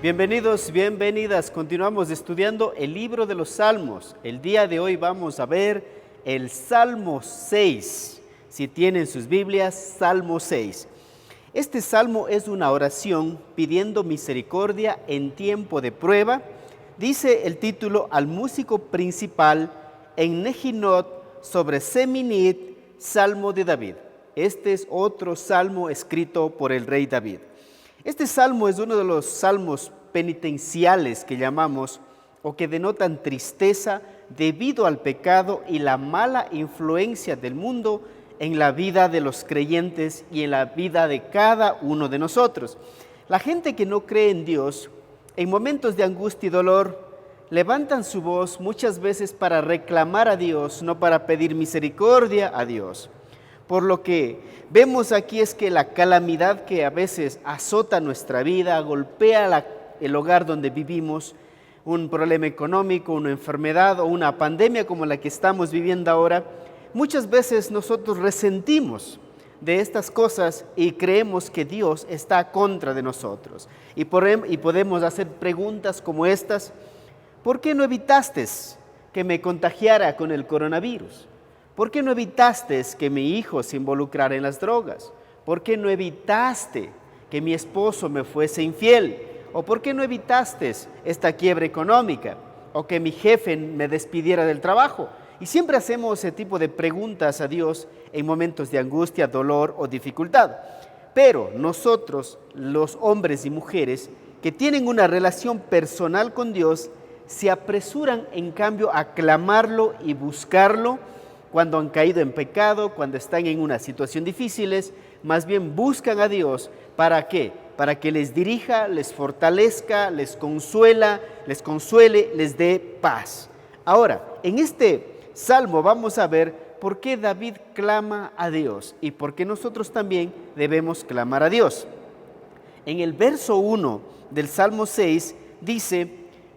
Bienvenidos, bienvenidas. Continuamos estudiando el libro de los Salmos. El día de hoy vamos a ver el Salmo 6. Si tienen sus Biblias, Salmo 6. Este salmo es una oración pidiendo misericordia en tiempo de prueba. Dice el título: al músico principal en Nejinot sobre Seminit, Salmo de David. Este es otro salmo escrito por el rey David. Este salmo es uno de los salmos penitenciales que llamamos, o que denotan tristeza debido al pecado y la mala influencia del mundo en la vida de los creyentes y en la vida de cada uno de nosotros. La gente que no cree en Dios, en momentos de angustia y dolor, levantan su voz muchas veces para reclamar a Dios, no para pedir misericordia a Dios. Por lo que vemos aquí es que la calamidad que a veces azota nuestra vida, golpea el hogar donde vivimos, un problema económico, una enfermedad o una pandemia como la que estamos viviendo ahora, muchas veces nosotros resentimos de estas cosas y creemos que Dios está contra de nosotros. Y podemos hacer preguntas como estas: ¿por qué no evitaste que me contagiara con el coronavirus? ¿Por qué no evitaste que mi hijo se involucrara en las drogas? ¿Por qué no evitaste que mi esposo me fuese infiel? ¿O por qué no evitaste esta quiebra económica? ¿O que mi jefe me despidiera del trabajo? Y siempre hacemos ese tipo de preguntas a Dios en momentos de angustia, dolor o dificultad. Pero nosotros, los hombres y mujeres que tienen una relación personal con Dios, se apresuran en cambio a clamarlo y buscarlo cuando han caído en pecado, cuando están en una situación difíciles. Más bien buscan a Dios. ¿Para qué? Para que les dirija, les fortalezca, les consuele, les dé paz. Ahora, en este salmo vamos a ver por qué David clama a Dios y por qué nosotros también debemos clamar a Dios. En el verso 1 del Salmo 6 dice: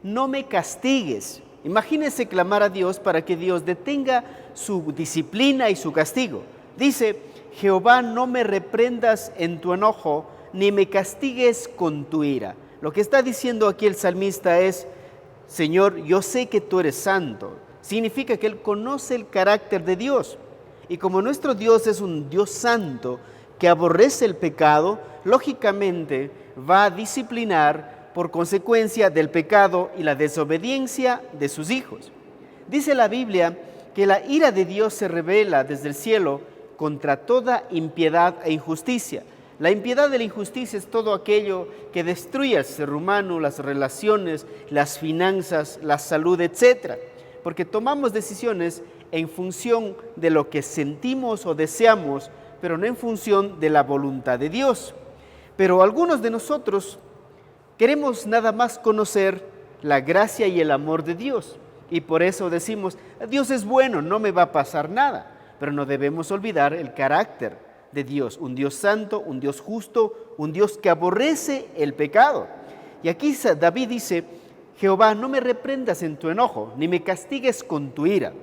no me castigues. Imagínense clamar a Dios para que Dios detenga su disciplina y su castigo. Dice: Jehová, no me reprendas en tu enojo, ni me castigues con tu ira. Lo que está diciendo aquí el salmista es: Señor, yo sé que tú eres santo. Significa que él conoce el carácter de Dios. Y como nuestro Dios es un Dios santo que aborrece el pecado, lógicamente va a disciplinar por consecuencia del pecado y la desobediencia de sus hijos. Dice la Biblia que la ira de Dios se revela desde el cielo contra toda impiedad e injusticia. La impiedad y la injusticia es todo aquello que destruye al ser humano, las relaciones, las finanzas, la salud, etc. Porque tomamos decisiones en función de lo que sentimos o deseamos, pero no en función de la voluntad de Dios. Pero algunos de nosotros queremos nada más conocer la gracia y el amor de Dios. Y por eso decimos: Dios es bueno, no me va a pasar nada. Pero no debemos olvidar el carácter de Dios, un Dios santo, un Dios justo, un Dios que aborrece el pecado. Y aquí David dice: Jehová, no me reprendas en tu enojo, ni me castigues con tu ira.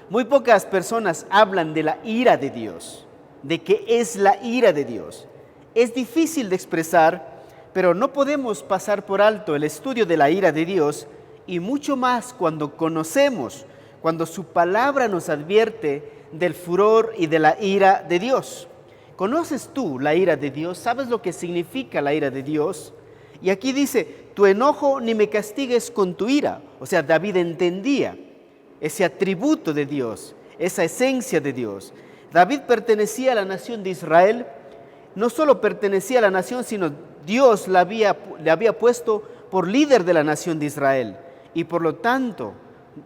Muy pocas personas hablan de la ira de Dios, de qué es la ira de Dios. Es difícil de expresar, pero no podemos pasar por alto el estudio de la ira de Dios, y mucho más cuando conocemos, cuando su palabra nos advierte del furor y de la ira de Dios. ¿Conoces tú la ira de Dios? ¿Sabes lo que significa la ira de Dios? Y aquí dice: tu enojo ni me castigues con tu ira. O sea, David entendía ese atributo de Dios, esa esencia de Dios. David pertenecía a la nación de Israel. No solo pertenecía a la nación, sino Dios le había puesto por líder de la nación de Israel. Y por lo tanto,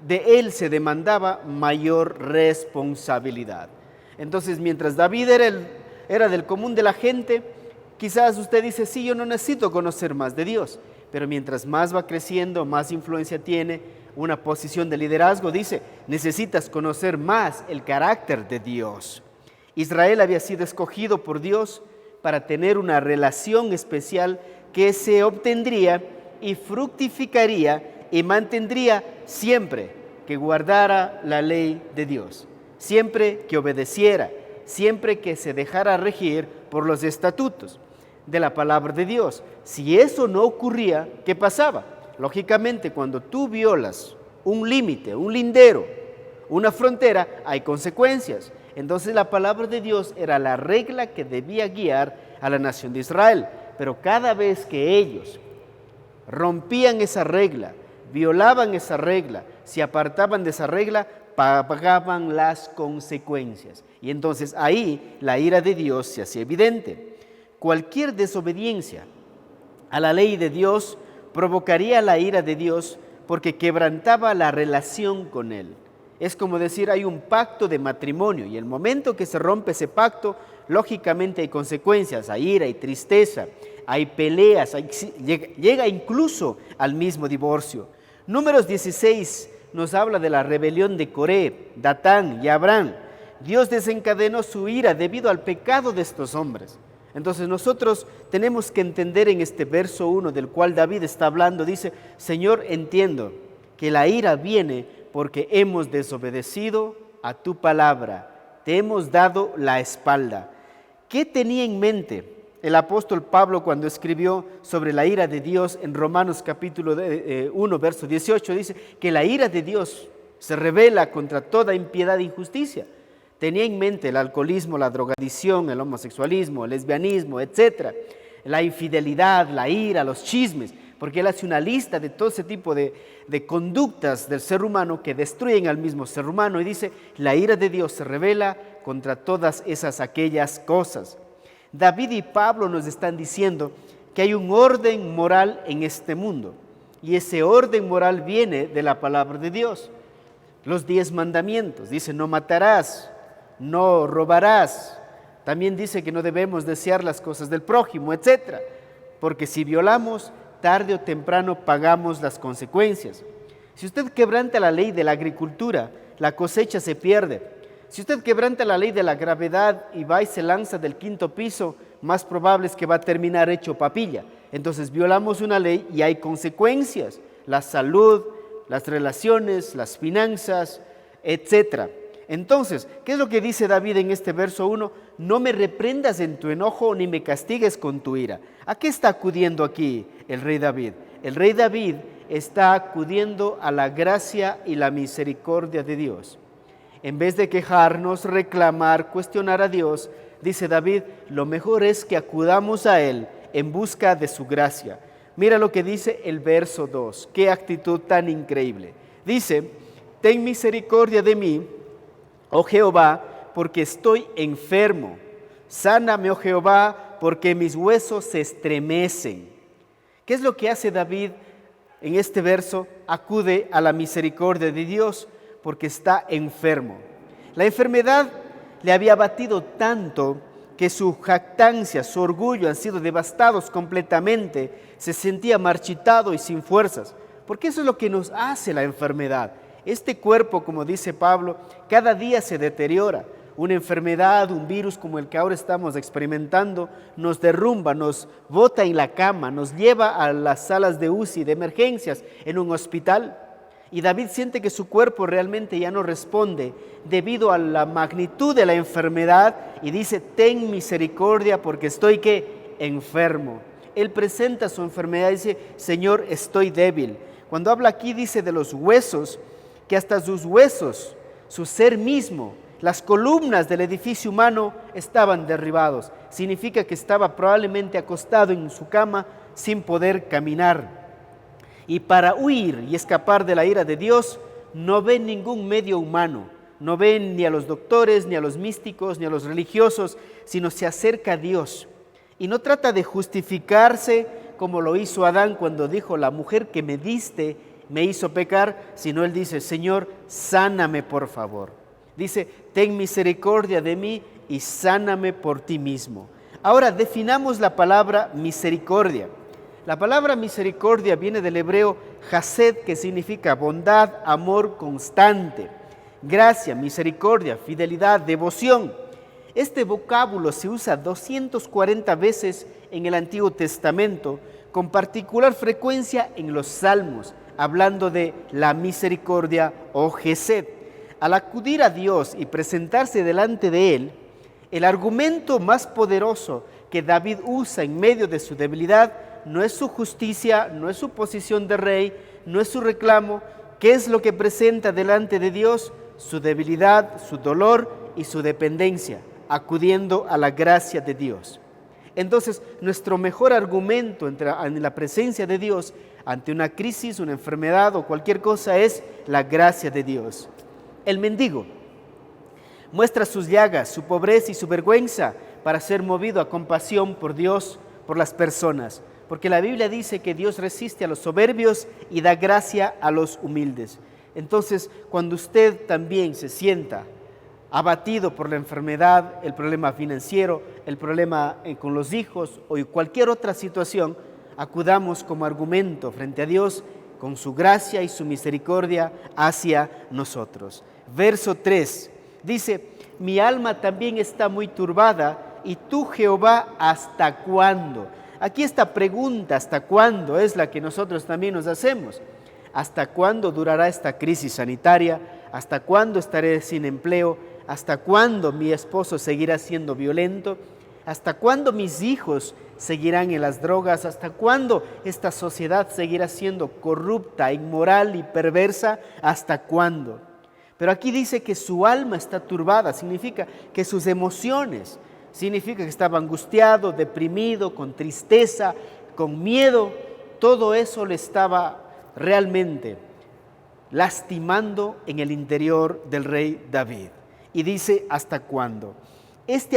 de él se demandaba mayor responsabilidad. Entonces, mientras David era del común de la gente, quizás usted dice: sí, yo no necesito conocer más de Dios. Pero mientras más va creciendo, más influencia tiene, una posición de liderazgo, dice: necesitas conocer más el carácter de Dios. Israel había sido escogido por Dios para tener una relación especial que se obtendría y fructificaría y mantendría siempre que guardara la ley de Dios, siempre que obedeciera, siempre que se dejara regir por los estatutos. de la palabra de Dios. Si eso no ocurría, ¿qué pasaba? Lógicamente, cuando tú violas un límite, un lindero, una frontera, hay consecuencias. Entonces la palabra de Dios era la regla que debía guiar a la nación de Israel. Pero cada vez que ellos rompían esa regla, violaban esa regla, se apartaban de esa regla, pagaban las consecuencias. Y entonces ahí la ira de Dios se hacía evidente. Cualquier desobediencia a la ley de Dios provocaría la ira de Dios porque quebrantaba la relación con Él. Es como decir, hay un pacto de matrimonio y el momento que se rompe ese pacto, lógicamente hay consecuencias, hay ira, hay tristeza, hay peleas, llega incluso al mismo divorcio. Números 16 nos habla de la rebelión de Coré, Datán y Abraham. Dios desencadenó su ira debido al pecado de estos hombres. Entonces nosotros tenemos que entender en este verso 1 del cual David está hablando, dice, Señor, entiendo que la ira viene porque hemos desobedecido a tu palabra, te hemos dado la espalda. ¿Qué tenía en mente el apóstol Pablo cuando escribió sobre la ira de Dios en Romanos capítulo 1, verso 18? Dice que la ira de Dios se revela contra toda impiedad e injusticia. Tenía en mente el alcoholismo, la drogadicción, el homosexualismo, el lesbianismo, etc. La infidelidad, la ira, los chismes, porque él hace una lista de todo ese tipo de conductas del ser humano que destruyen al mismo ser humano y dice, la ira de Dios se revela contra todas aquellas cosas. David y Pablo nos están diciendo que hay un orden moral en este mundo y ese orden moral viene de la palabra de Dios. Los 10 mandamientos, dice no matarás, no robarás, también dice que no debemos desear las cosas del prójimo, etc. Porque si violamos, tarde o temprano pagamos las consecuencias. Si usted quebranta la ley de la agricultura, la cosecha se pierde. Si usted quebranta la ley de la gravedad y va y se lanza del 5º piso, más probable es que va a terminar hecho papilla. Entonces violamos una ley y hay consecuencias, la salud, las relaciones, las finanzas, etc. Entonces, ¿qué es lo que dice David en este verso 1? No me reprendas en tu enojo ni me castigues con tu ira. ¿A qué está acudiendo aquí el rey David? El rey David está acudiendo a la gracia y la misericordia de Dios. En vez de quejarnos, reclamar, cuestionar a Dios, dice David, lo mejor es que acudamos a Él en busca de su gracia. Mira lo que dice el verso 2, qué actitud tan increíble. Dice, ten misericordia de mí, oh Jehová, porque estoy enfermo. Sáname, oh Jehová, porque mis huesos se estremecen. ¿Qué es lo que hace David en este verso? Acude a la misericordia de Dios porque está enfermo. La enfermedad le había abatido tanto que su jactancia, su orgullo han sido devastados completamente. Se sentía marchitado y sin fuerzas, porque eso es lo que nos hace la enfermedad. Este cuerpo, como dice Pablo, cada día se deteriora. Una enfermedad, un virus como el que ahora estamos experimentando, nos derrumba, nos bota en la cama, nos lleva a las salas de UCI, de emergencias, en un hospital. Y David siente que su cuerpo realmente ya no responde debido a la magnitud de la enfermedad y dice, ten misericordia porque estoy ¿qué? Enfermo. Él presenta su enfermedad y dice, Señor, estoy débil. Cuando habla aquí dice de los huesos, que hasta sus huesos, su ser mismo, las columnas del edificio humano estaban derribados. Significa que estaba probablemente acostado en su cama sin poder caminar. Y para huir y escapar de la ira de Dios, no ven ningún medio humano, no ven ni a los doctores, ni a los místicos, ni a los religiosos, sino se acerca a Dios. Y no trata de justificarse como lo hizo Adán cuando dijo, la mujer que me diste me hizo pecar, sino él dice, Señor, sáname por favor. Dice, ten misericordia de mí y sáname por ti mismo. Ahora definamos la palabra misericordia. La palabra misericordia viene del hebreo jased, que significa bondad, amor constante, gracia, misericordia, fidelidad, devoción. Este vocábulo se usa 240 veces en el Antiguo Testamento, con particular frecuencia en los Salmos, hablando de la misericordia o gesed. Al acudir a Dios y presentarse delante de Él, El argumento más poderoso que David usa en medio de su debilidad no es su justicia, no es su posición de rey, no es su reclamo. ¿Qué es lo que presenta delante de Dios? Su debilidad, su dolor y su dependencia, acudiendo a la gracia de Dios. Entonces, nuestro mejor argumento en la presencia de Dios ante una crisis, una enfermedad o cualquier cosa es la gracia de Dios. El mendigo muestra sus llagas, su pobreza y su vergüenza para ser movido a compasión por Dios, por las personas. Porque la Biblia dice que Dios resiste a los soberbios y da gracia a los humildes. Entonces, cuando usted también se sienta abatido por la enfermedad, el problema financiero, el problema con los hijos o cualquier otra situación, acudamos como argumento frente a Dios con su gracia y su misericordia hacia nosotros. Verso 3 dice: mi alma también está muy turbada, y tú, Jehová, ¿hasta cuándo? Aquí esta pregunta, ¿hasta cuándo?, es la que nosotros también nos hacemos. ¿Hasta cuándo durará esta crisis sanitaria? ¿Hasta cuándo estaré sin empleo? ¿Hasta cuándo mi esposo seguirá siendo violento? ¿Hasta cuándo mis hijos seguirán en las drogas? ¿Hasta cuándo esta sociedad seguirá siendo corrupta, inmoral y perversa? ¿Hasta cuándo? Pero aquí dice que su alma está turbada, significa que sus emociones, significa que estaba angustiado, deprimido, con tristeza, con miedo. Todo eso le estaba realmente lastimando en el interior del rey David. Y dice: ¿hasta cuándo?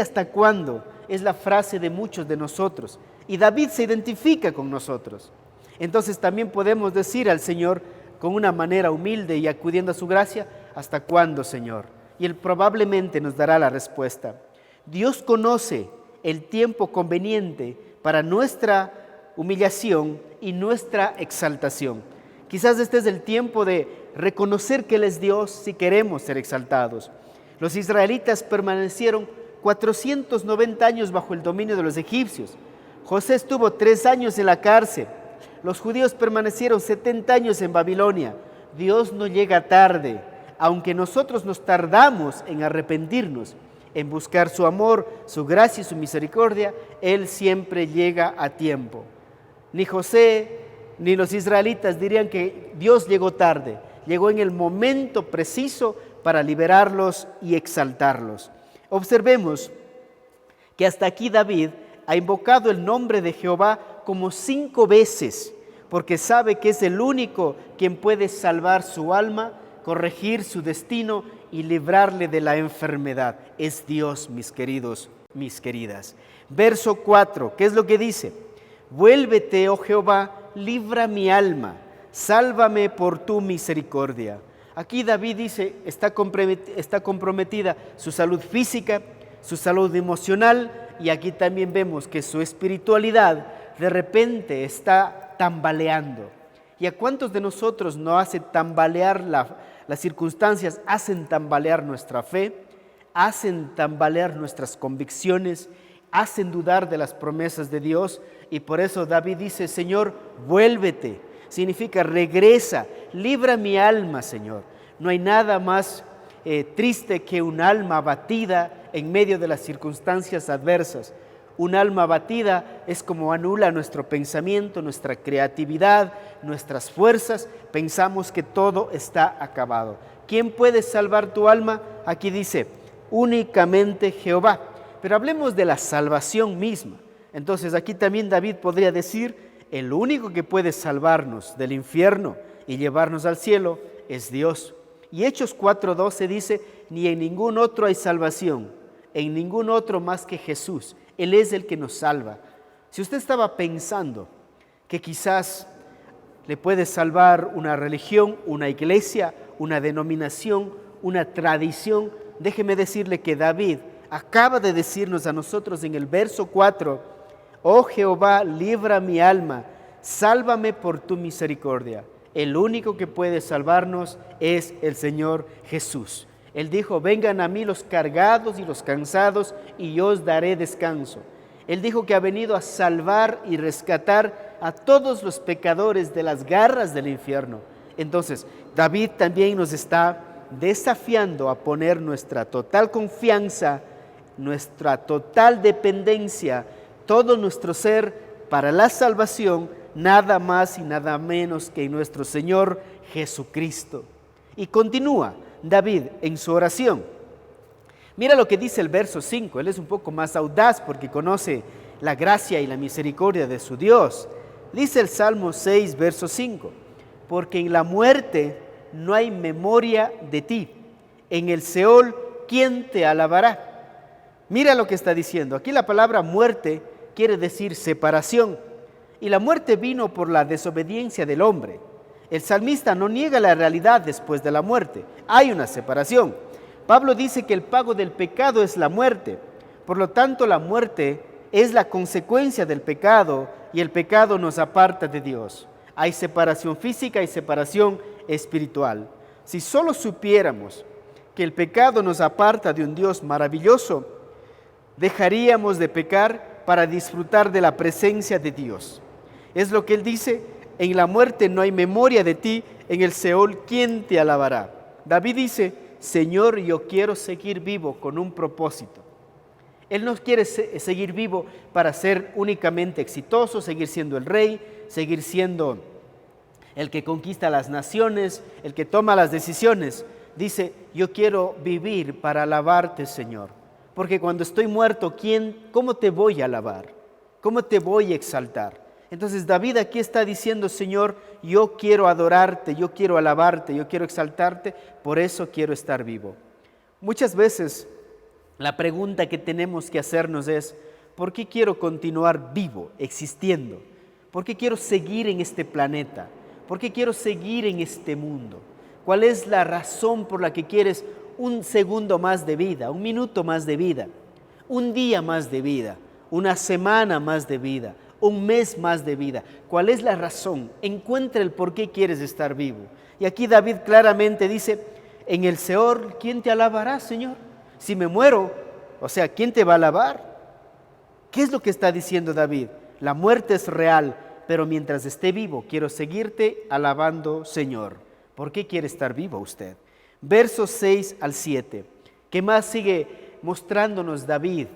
¿hasta cuándo? Es la frase de muchos de nosotros. Y David se identifica con nosotros. Entonces también podemos decir al Señor con una manera humilde y acudiendo a su gracia: ¿hasta cuándo, Señor? Y Él probablemente nos dará la respuesta. Dios conoce el tiempo conveniente para nuestra humillación y nuestra exaltación. Quizás este es el tiempo de reconocer que Él es Dios si queremos ser exaltados. Los israelitas permanecieron 490 años bajo el dominio de los egipcios. José estuvo 3 años en la cárcel. Los judíos permanecieron 70 años en Babilonia. Dios no llega tarde, aunque nosotros nos tardamos en arrepentirnos, en buscar su amor, su gracia y su misericordia. Él siempre llega a tiempo. Ni José ni los israelitas dirían que Dios llegó tarde. Llegó en el momento preciso para liberarlos y exaltarlos. Observemos que hasta aquí David ha invocado el nombre de Jehová como 5 veces, porque sabe que es el único quien puede salvar su alma, corregir su destino y librarle de la enfermedad. Es Dios, mis queridos, mis queridas. Verso 4, ¿qué es lo que dice? Vuélvete, oh Jehová, libra mi alma, sálvame por tu misericordia. Aquí David dice, está comprometida su salud física, su salud emocional, y aquí también vemos que su espiritualidad de repente está tambaleando. ¿Y a cuántos de nosotros no hace tambalear las circunstancias? Hacen tambalear nuestra fe, hacen tambalear nuestras convicciones, hacen dudar de las promesas de Dios. Y por eso David dice: Señor, vuélvete. Significa regresa, libra mi alma, Señor. No hay nada más triste que un alma abatida en medio de las circunstancias adversas. Un alma abatida es como anula nuestro pensamiento, nuestra creatividad, nuestras fuerzas. Pensamos que todo está acabado. ¿Quién puede salvar tu alma? Aquí dice: únicamente Jehová. Pero hablemos de la salvación misma. Entonces aquí también David podría decir: el único que puede salvarnos del infierno y llevarnos al cielo es Dios. Y Hechos 4:12 dice: ni en ningún otro hay salvación, en ningún otro más que Jesús. Él es el que nos salva. Si usted estaba pensando que quizás le puede salvar una religión, una iglesia, una denominación, una tradición, déjeme decirle que David acaba de decirnos a nosotros en el verso 4: oh Jehová, libra mi alma, sálvame por tu misericordia. El único que puede salvarnos es el Señor Jesús. Él dijo: vengan a mí los cargados y los cansados, y yo os daré descanso. Él dijo que ha venido a salvar y rescatar a todos los pecadores de las garras del infierno. Entonces, David también nos está desafiando a poner nuestra total confianza nuestra total dependencia, todo nuestro ser para la salvación, nada más y nada menos que en nuestro Señor Jesucristo. Y continúa David en su oración. Mira lo que dice el verso 5, él es un poco más audaz porque conoce la gracia y la misericordia de su Dios. Dice el Salmo 6, verso 5, porque en la muerte no hay memoria de ti, en el Seol, ¿quién te alabará? Mira lo que está diciendo, aquí la palabra muerte quiere decir separación, y la muerte vino por la desobediencia del hombre. El salmista no niega la realidad después de la muerte, hay una separación. Pablo dice que el pago del pecado es la muerte, por lo tanto la muerte es la consecuencia del pecado y el pecado nos aparta de Dios. Hay separación física y separación espiritual. Si solo supiéramos que el pecado nos aparta de un Dios maravilloso, dejaríamos de pecar para disfrutar de la presencia de Dios. Es lo que él dice, en la muerte no hay memoria de ti, en el Seol, ¿quién te alabará? David dice, Señor, yo quiero seguir vivo con un propósito. Él no quiere seguir vivo para ser únicamente exitoso, seguir siendo el rey, seguir siendo el que conquista las naciones, el que toma las decisiones. Dice, yo quiero vivir para alabarte, Señor. Porque cuando estoy muerto, ¿cómo te voy a alabar? ¿Cómo te voy a exaltar? Entonces David aquí está diciendo, Señor, yo quiero adorarte, yo quiero alabarte, yo quiero exaltarte, por eso quiero estar vivo. Muchas veces la pregunta que tenemos que hacernos es, ¿por qué quiero continuar vivo, existiendo? ¿Por qué quiero seguir en este planeta? ¿Por qué quiero seguir en este mundo? ¿Cuál es la razón por la que quieres un segundo más de vida, un minuto más de vida, un día más de vida, una semana más de vida, un mes más de vida? ¿Cuál es la razón? Encuentra el por qué quieres estar vivo. Y aquí David claramente dice, en el Seol, ¿quién te alabará, Señor? Si me muero, o sea, ¿quién te va a alabar? ¿Qué es lo que está diciendo David? La muerte es real, pero mientras esté vivo, quiero seguirte alabando, Señor. ¿Por qué quiere estar vivo usted? Versos 6 al 7. ¿Qué más sigue mostrándonos David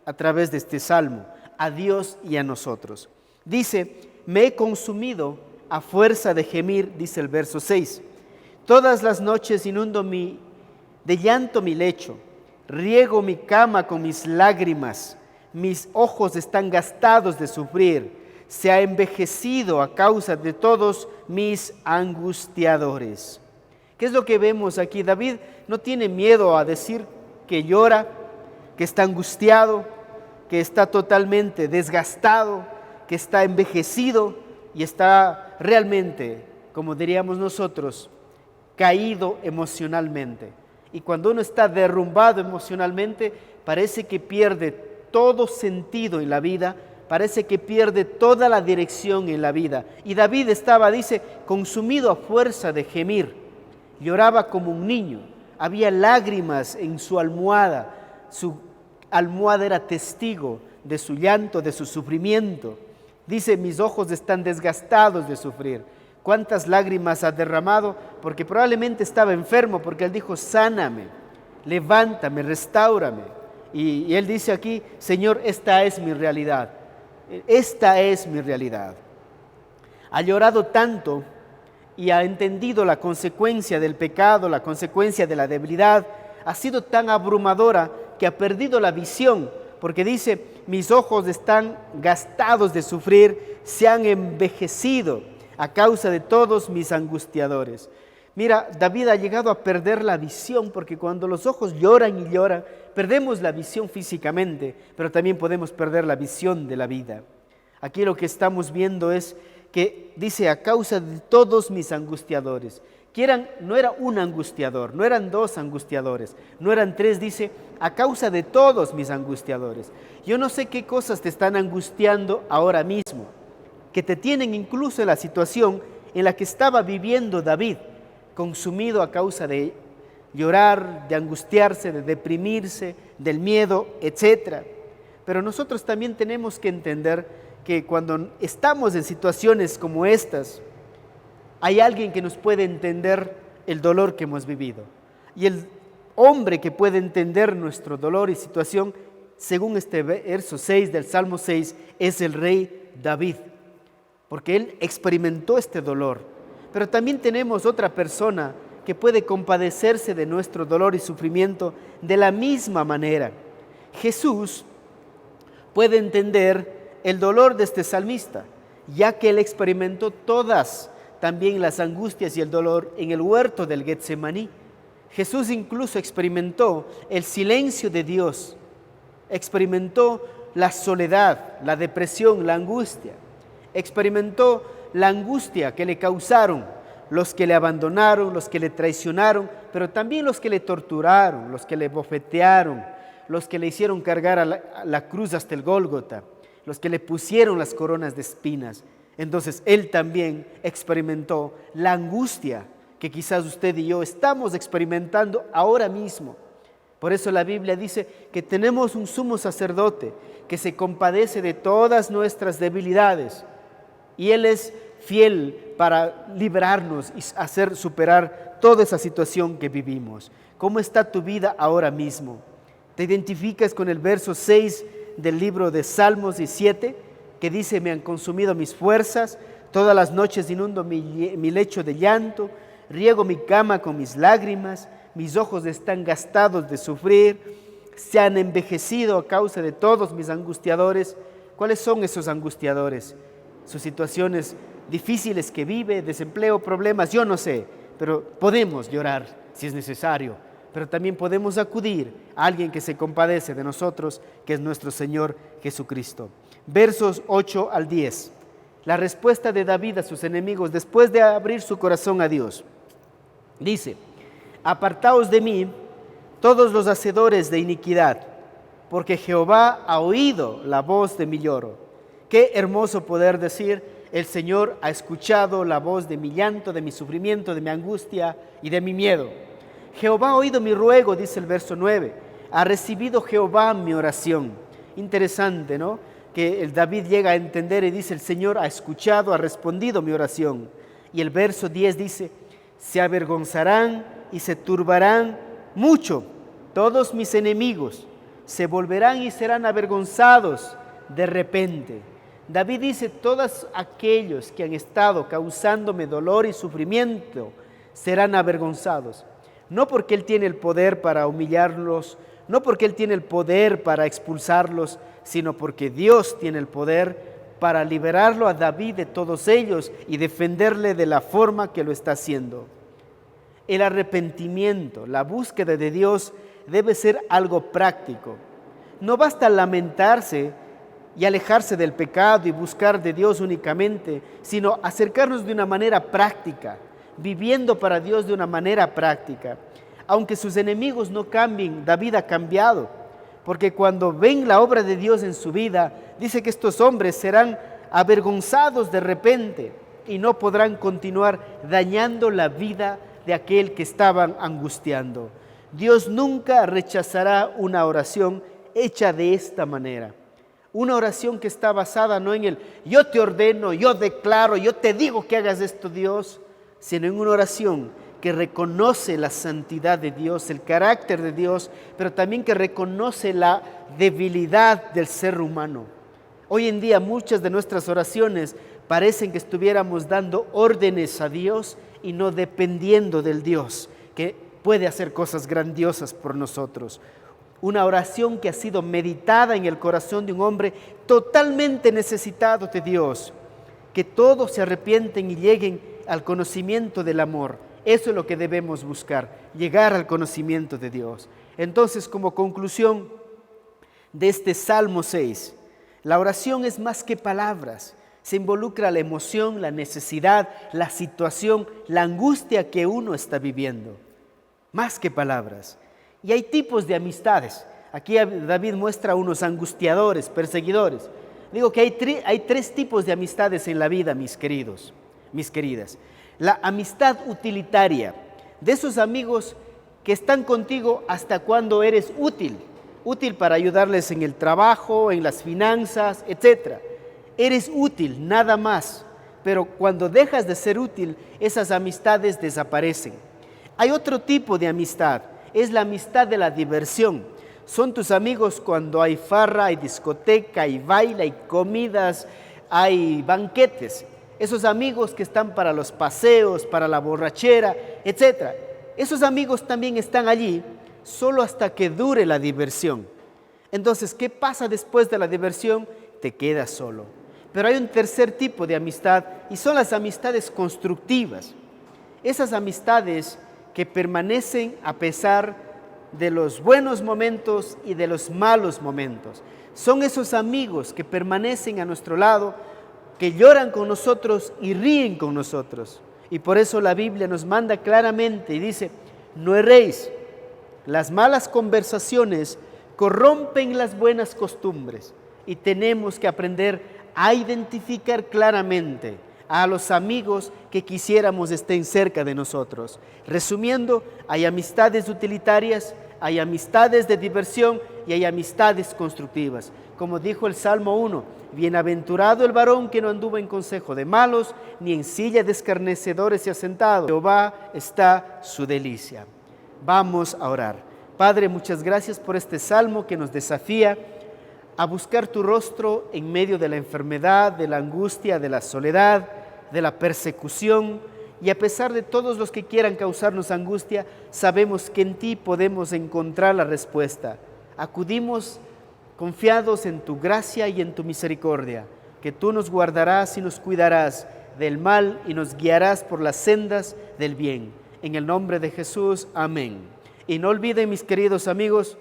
a través de este salmo? A Dios y a nosotros. Dice, me he consumido a fuerza de gemir, dice el verso 6. Todas las noches inundo de llanto mi lecho, riego mi cama con mis lágrimas, mis ojos están gastados de sufrir, se ha envejecido a causa de todos mis angustiadores. ¿Qué es lo que vemos aquí? David no tiene miedo a decir que llora, que está angustiado, que está totalmente desgastado, que está envejecido y está realmente, como diríamos nosotros, caído emocionalmente. Y cuando uno está derrumbado emocionalmente, parece que pierde todo sentido en la vida, parece que pierde toda la dirección en la vida. Y David estaba, dice, consumido a fuerza de gemir. Lloraba como un niño, había lágrimas en su almohada era testigo de su llanto, de su sufrimiento. Dice, mis ojos están desgastados de sufrir. ¿Cuántas lágrimas ha derramado? Porque probablemente estaba enfermo, porque él dijo, sáname, levántame, restáurame. Y él dice aquí, Señor, esta es mi realidad. Esta es mi realidad. Ha llorado tanto y ha entendido la consecuencia del pecado, la consecuencia de la debilidad. Ha sido tan abrumadora que ha perdido la visión, porque dice, mis ojos están gastados de sufrir, se han envejecido a causa de todos mis angustiadores. Mira, David ha llegado a perder la visión, porque cuando los ojos lloran y lloran, perdemos la visión físicamente, pero también podemos perder la visión de la vida. Aquí lo que estamos viendo es que dice, a causa de todos mis angustiadores. No era un angustiador, no eran dos angustiadores, no eran tres, dice, a causa de todos mis angustiadores. Yo no sé qué cosas te están angustiando ahora mismo, que te tienen incluso en la situación en la que estaba viviendo David, consumido a causa de llorar, de angustiarse, de deprimirse, del miedo, etc. Pero nosotros también tenemos que entender que cuando estamos en situaciones como estas, hay alguien que nos puede entender el dolor que hemos vivido. Y el hombre que puede entender nuestro dolor y situación según este verso 6 del Salmo 6, es el rey David, porque él experimentó este dolor. Pero también tenemos otra persona que puede compadecerse de nuestro dolor y sufrimiento de la misma manera. Jesús puede entender el dolor de este salmista, ya que él experimentó todas también las angustias y el dolor en el huerto del Getsemaní. Jesús incluso experimentó el silencio de Dios, experimentó la soledad, la depresión, la angustia, experimentó la angustia que le causaron los que le abandonaron, los que le traicionaron, pero también los que le torturaron, los que le bofetearon, los que le hicieron cargar a la cruz hasta el Gólgota, los que le pusieron las coronas de espinas. Entonces él también experimentó la angustia que quizás usted y yo estamos experimentando ahora mismo. Por eso la Biblia dice que tenemos un sumo sacerdote que se compadece de todas nuestras debilidades y Él es fiel para librarnos y hacer superar toda esa situación que vivimos. ¿Cómo está tu vida ahora mismo? ¿Te identificas con el verso 6 del libro de Salmos 17 que dice: me han consumido mis fuerzas, todas las noches inundo mi lecho de llanto, riego mi cama con mis lágrimas, mis ojos están gastados de sufrir, se han envejecido a causa de todos mis angustiadores? ¿Cuáles son esos angustiadores? Sus situaciones difíciles que vive, desempleo, problemas, yo no sé, pero podemos llorar si es necesario, pero también podemos acudir a alguien que se compadece de nosotros, que es nuestro Señor Jesucristo. Versos 8 al 10, la respuesta de David a sus enemigos después de abrir su corazón a Dios. Dice: apartaos de mí todos los hacedores de iniquidad, porque Jehová ha oído la voz de mi lloro. Qué hermoso poder decir: el Señor ha escuchado la voz de mi llanto, de mi sufrimiento, de mi angustia y de mi miedo. Jehová ha oído mi ruego, dice el verso 9. Ha recibido Jehová mi oración. Interesante, ¿no? Que el David llega a entender y dice: el Señor ha escuchado, ha respondido mi oración. Y el verso 10 dice: se avergonzarán y se turbarán mucho todos mis enemigos, se volverán y serán avergonzados de repente. David dice: todos aquellos que han estado causándome dolor y sufrimiento serán avergonzados. No porque Él tiene el poder para humillarlos, no porque Él tiene el poder para expulsarlos, sino porque Dios tiene el poder para liberarlo a David de todos ellos y defenderle de la forma que lo está haciendo. El arrepentimiento, la búsqueda de Dios debe ser algo práctico. No basta lamentarse y alejarse del pecado y buscar de Dios únicamente, sino acercarnos de una manera práctica, viviendo para Dios de una manera práctica. Aunque sus enemigos no cambien, David ha cambiado, porque cuando ven la obra de Dios en su vida, dice que estos hombres serán avergonzados de repente y no podrán continuar dañando la vida de aquel que estaban angustiando. Dios nunca rechazará una oración hecha de esta manera. Una oración que está basada no en el yo te ordeno, yo declaro, yo te digo que hagas esto, Dios, sino en una oración que reconoce la santidad de Dios, el carácter de Dios, pero también que reconoce la debilidad del ser humano. Hoy en día muchas de nuestras oraciones parecen que estuviéramos dando órdenes a Dios y no dependiendo del Dios que puede hacer cosas grandiosas por nosotros. Una oración que ha sido meditada en el corazón de un hombre totalmente necesitado de Dios, que todos se arrepienten y lleguen al conocimiento del amor. Eso es lo que debemos buscar, llegar al conocimiento de Dios. Entonces, como conclusión de este Salmo 6, la oración es más que palabras. Se involucra la emoción, la necesidad, la situación, la angustia que uno está viviendo. Más que palabras. Y hay tipos de amistades. Aquí David muestra unos angustiadores, perseguidores. Digo que hay tres tipos de amistades en la vida, mis queridos, mis queridas. La amistad utilitaria, de esos amigos que están contigo hasta cuando eres útil. Útil para ayudarles en el trabajo, en las finanzas, etc. Eres útil, nada más. Pero cuando dejas de ser útil, esas amistades desaparecen. Hay otro tipo de amistad. Es la amistad de la diversión. Son tus amigos cuando hay farra, hay discoteca, hay baile, hay comidas, hay banquetes. Esos amigos que están para los paseos, para la borrachera, etc. Esos amigos también están allí solo hasta que dure la diversión. Entonces, ¿qué pasa después de la diversión? Te quedas solo. Pero hay un tercer tipo de amistad y son las amistades constructivas. Esas amistades que permanecen a pesar de los buenos momentos y de los malos momentos. Son esos amigos que permanecen a nuestro lado, que lloran con nosotros y ríen con nosotros. Y por eso la Biblia nos manda claramente y dice, no erréis, las malas conversaciones corrompen las buenas costumbres y tenemos que aprender a identificar claramente a los amigos que quisiéramos estén cerca de nosotros. Resumiendo, hay amistades utilitarias, hay amistades de diversión y hay amistades constructivas. Como dijo el Salmo 1, bienaventurado el varón que no anduvo en consejo de malos, ni en silla de escarnecedores se ha sentado. Jehová está su delicia. Vamos a orar. Padre, muchas gracias por este salmo que nos desafía a buscar tu rostro en medio de la enfermedad, de la angustia, de la soledad, de la persecución, y a pesar de todos los que quieran causarnos angustia, sabemos que en ti podemos encontrar la respuesta. Acudimos confiados en tu gracia y en tu misericordia, que tú nos guardarás y nos cuidarás del mal y nos guiarás por las sendas del bien. En el nombre de Jesús, amén. Y no olviden, mis queridos amigos,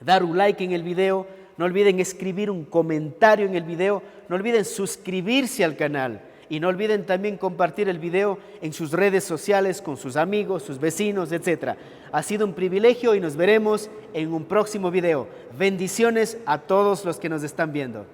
dar un like en el video, no olviden escribir un comentario en el video, no olviden suscribirse al canal y no olviden también compartir el video en sus redes sociales con sus amigos, sus vecinos, etc. Ha sido un privilegio y nos veremos en un próximo video. Bendiciones a todos los que nos están viendo.